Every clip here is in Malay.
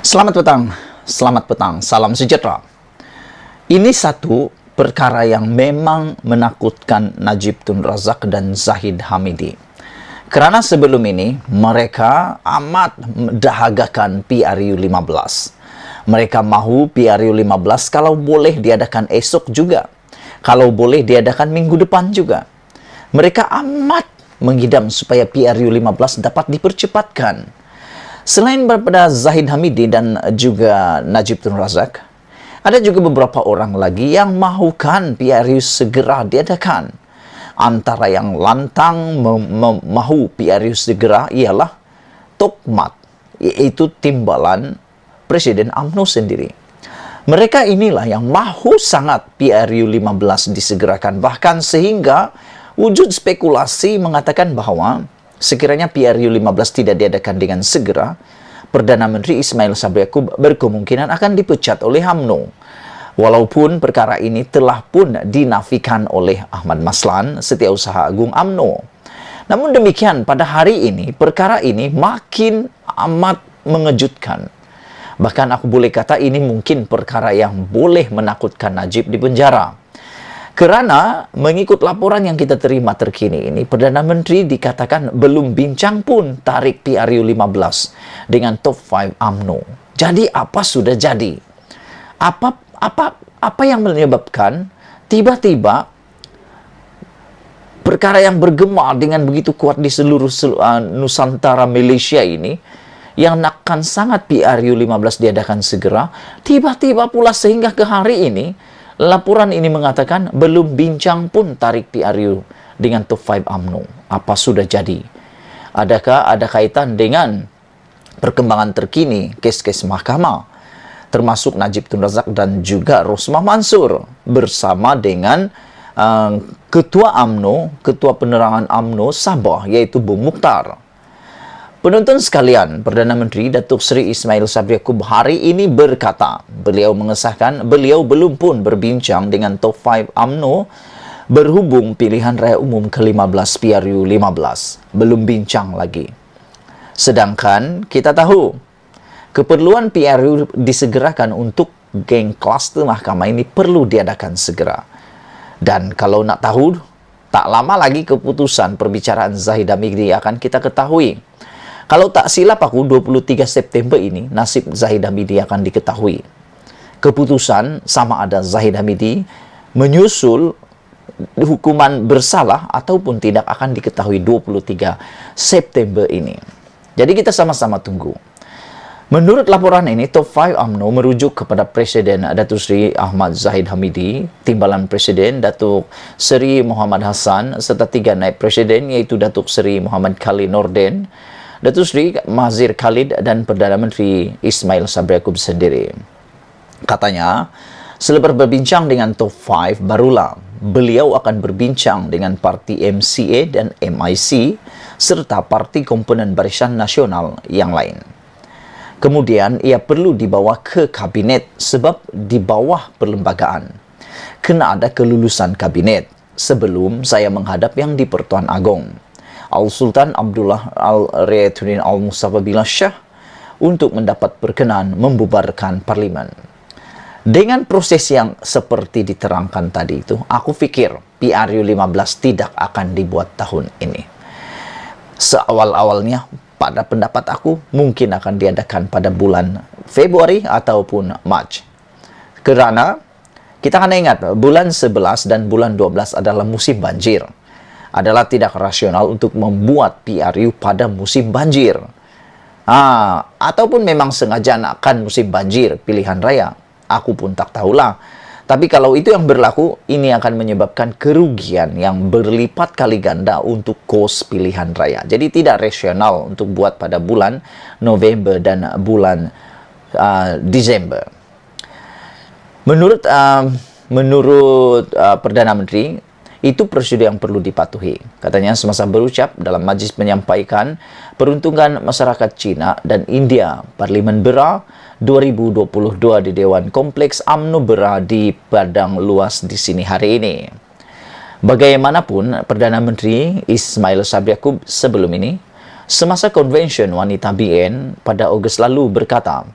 Selamat petang, salam sejahtera. Ini satu perkara yang memang menakutkan Najib Tun Razak dan Zahid Hamidi. Karena sebelum ini mereka amat mendahagakan PRU 15. Mereka mahu PRU 15 kalau boleh diadakan esok juga. Kalau boleh diadakan minggu depan juga. Mereka amat mengidam supaya PRU 15 dapat dipercepatkan. Selain daripada Zahid Hamidi dan juga Najib Tun Razak, ada juga beberapa orang lagi yang mahukan PRU segera diadakan. Antara yang lantang mahu PRU segera ialah Tokmat, yaitu timbalan Presiden UMNO sendiri. Mereka inilah yang mahu sangat PRU 15 disegerakan, bahkan sehingga wujud spekulasi mengatakan bahwa sekiranya PRU 15 tidak diadakan dengan segera, Perdana Menteri Ismail Sabri Yaakob berkemungkinan akan dipecat oleh UMNO. Walaupun perkara ini telah pun dinafikan oleh Ahmad Maslan, Setiausaha Agung UMNO. Namun demikian, pada hari ini, perkara ini makin amat mengejutkan. Bahkan aku boleh kata ini mungkin perkara yang boleh menakutkan Najib di penjara. Kerana mengikut laporan yang kita terima terkini ini, Perdana Menteri dikatakan belum bincang pun tarik PRU 15 dengan top 5 UMNO. Jadi apa sudah jadi? Apa yang menyebabkan tiba-tiba perkara yang bergema dengan begitu kuat di seluruh Nusantara Malaysia ini, yang akan sangat PRU 15 diadakan segera, tiba-tiba pula sehingga ke hari ini laporan ini mengatakan belum bincang pun tarik PRU dengan top 5 UMNO. Apa sudah jadi? Adakah ada kaitan dengan perkembangan terkini kes-kes mahkamah, termasuk Najib Tun Razak dan juga Rosmah Mansur bersama dengan Ketua UMNO, Ketua Penerangan UMNO Sabah, yaitu Bung Mukhtar. Penonton sekalian, Perdana Menteri Datuk Seri Ismail Sabri Yaakob hari ini berkata, beliau mengesahkan beliau belum pun berbincang dengan top 5 UMNO berhubung pilihan raya umum ke-15 PRU 15. Belum bincang lagi. Sedangkan kita tahu, keperluan PRU disegerakan untuk geng kluster mahkamah ini perlu diadakan segera. Dan kalau nak tahu, tak lama lagi keputusan perbicaraan Zahid Hamidi akan kita ketahui. Kalau tak silap aku, 23 September ini, nasib Zahid Hamidi akan diketahui. Keputusan sama ada Zahid Hamidi menyusul hukuman bersalah ataupun tidak akan diketahui 23 September ini. Jadi kita sama-sama tunggu. Menurut laporan ini, top 5 UMNO merujuk kepada Presiden Datuk Seri Ahmad Zahid Hamidi, Timbalan Presiden Datuk Seri Muhammad Hassan, serta 3 naib Presiden iaitu Datuk Seri Muhammad Khalil Nordin, Datuk Seri Mazhir Khalid dan Perdana Menteri Ismail Sabri Yaakob sendiri. Katanya, selepas berbincang dengan top 5, barulah beliau akan berbincang dengan parti MCA dan MIC serta parti komponen Barisan Nasional yang lain. Kemudian, ia perlu dibawa ke kabinet sebab di bawah perlembagaan. Kena ada kelulusan kabinet sebelum saya menghadap yang di Pertuan Agong, Al-Sultan Abdullah Al-Riyatuddin Al-Mustafa Billah Shah, untuk mendapat perkenan membubarkan parlimen. Dengan proses yang seperti diterangkan tadi itu, aku fikir PRU 15 tidak akan dibuat tahun ini. Seawal-awalnya, pada pendapat aku, mungkin akan diadakan pada bulan Februari ataupun Mac. Kerana kita akan ingat, bulan 11 dan bulan 12 adalah musim banjir. Adalah tidak rasional untuk membuat PRU pada musim banjir. Ataupun memang sengaja nakkan musim banjir pilihan raya. Aku pun tak tahulah. Tapi kalau itu yang berlaku, ini akan menyebabkan kerugian yang berlipat kali ganda untuk kos pilihan raya. Jadi tidak rasional untuk buat pada bulan November dan bulan Desember. Menurut Perdana Menteri, itu prosedur yang perlu dipatuhi. Katanya semasa berucap dalam majlis menyampaikan peruntungan masyarakat Cina dan India Parlimen Berar 2022 di Dewan Kompleks UMNO Berar di Padang Luas di sini hari ini. Bagaimanapun, Perdana Menteri Ismail Sabri Yaakob sebelum ini semasa konvensyen wanita BN pada Ogos lalu berkata,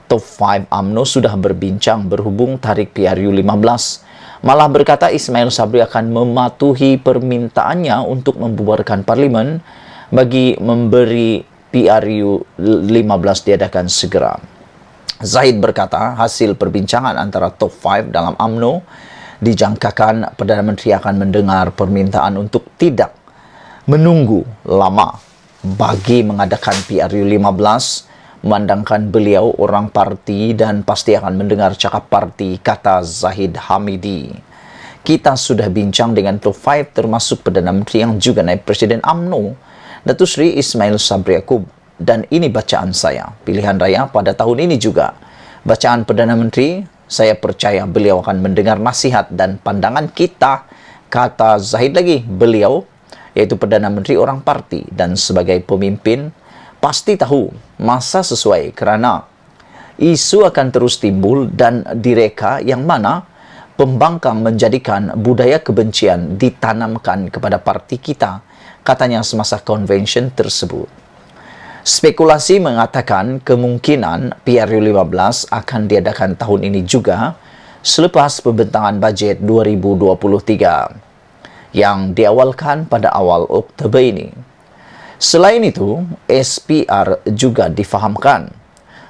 Top 5 UMNO sudah berbincang berhubung tarik PRU15. Malah berkata Ismail Sabri akan mematuhi permintaannya untuk membubarkan parlimen bagi memberi PRU15 diadakan segera. Zahid berkata hasil perbincangan antara top 5 dalam UMNO dijangkakan Perdana Menteri akan mendengar permintaan untuk tidak menunggu lama bagi mengadakan PRU15, memandangkan beliau orang parti dan pasti akan mendengar cakap parti, kata Zahid Hamidi. Kita sudah bincang dengan top 5 termasuk Perdana Menteri yang juga naib Presiden UMNO, Datuk Seri Ismail Sabri Yaakob. Dan ini bacaan saya, pilihan raya pada tahun ini juga. Bacaan Perdana Menteri, saya percaya beliau akan mendengar nasihat dan pandangan kita, kata Zahid lagi. Beliau, yaitu Perdana Menteri orang parti dan sebagai pemimpin, pasti tahu masa sesuai kerana isu akan terus timbul dan direka yang mana pembangkang menjadikan budaya kebencian ditanamkan kepada parti kita, katanya semasa konvensyen tersebut. Spekulasi mengatakan kemungkinan PRU15 akan diadakan tahun ini juga selepas pembentangan bajet 2023 yang diawalkan pada awal Oktober ini. Selain itu, SPR juga difahamkan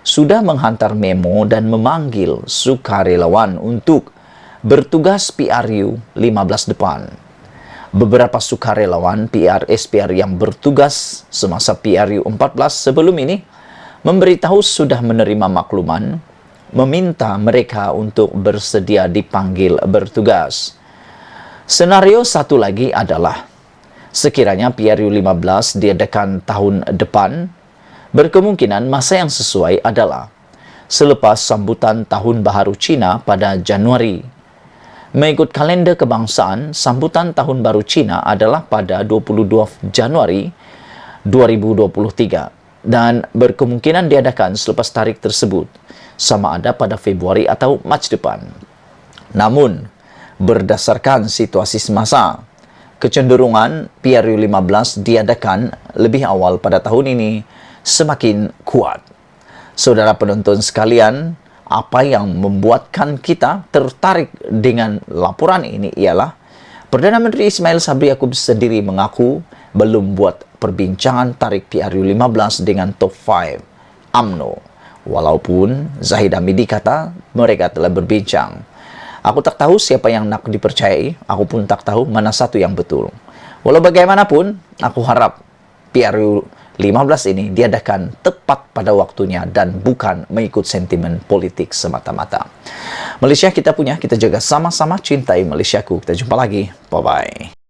sudah menghantar memo dan memanggil sukarelawan untuk bertugas PRU 15 depan. Beberapa sukarelawan SPR yang bertugas semasa PRU 14 sebelum ini memberitahu sudah menerima makluman, meminta mereka untuk bersedia dipanggil bertugas. Senario satu lagi adalah sekiranya PRU 15 diadakan tahun depan, berkemungkinan masa yang sesuai adalah selepas sambutan Tahun Baharu Cina pada Januari. Mengikut kalender kebangsaan, sambutan Tahun Baru Cina adalah pada 22 Januari 2023 dan berkemungkinan diadakan selepas tarikh tersebut, sama ada pada Februari atau Mac depan. Namun, berdasarkan situasi semasa, kecenderungan PRU 15 diadakan lebih awal pada tahun ini semakin kuat. Saudara penonton sekalian, apa yang membuatkan kita tertarik dengan laporan ini ialah Perdana Menteri Ismail Sabri Yaakob sendiri mengaku belum buat perbincangan tarik PRU 15 dengan top 5 UMNO. Walaupun Zahid Hamidi kata mereka telah berbincang. Aku tak tahu siapa yang nak dipercayai, aku pun tak tahu mana satu yang betul. Walau bagaimanapun, aku harap PRU 15 ini diadakan tepat pada waktunya dan bukan mengikut sentimen politik semata-mata. Malaysia kita punya, kita jaga sama-sama, cintai Malaysiaku. Kita jumpa lagi. Bye-bye.